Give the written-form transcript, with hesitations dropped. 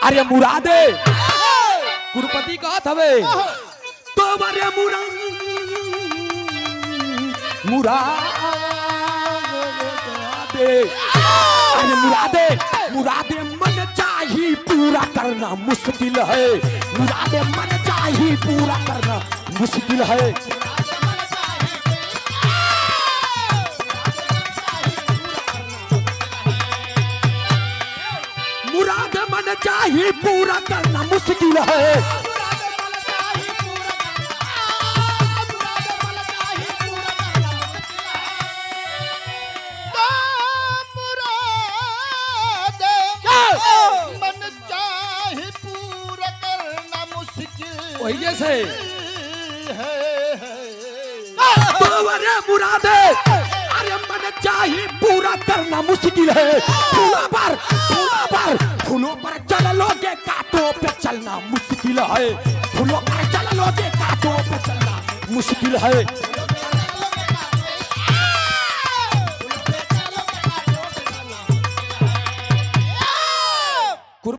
अरे मुरादे कुरपति कहत हवे तो अरे मुरादे अरे मुरादे मुरादे मन चाहिए पूरा करना मुश्किल है। मुरादे मन चाहिए पूरा करना मुश्किल है। मुराद मन चाहिए पूरा करना मुश्किल है। वही जैसे तो अरे मुरादे अरे मन चाहिए पूरा करना मुश्किल है। फूलों पर चल लोगे कांटों पे चलना मुश्किल है। फूलों पर चल लोगे कांटों पे चलना मुश्किल है।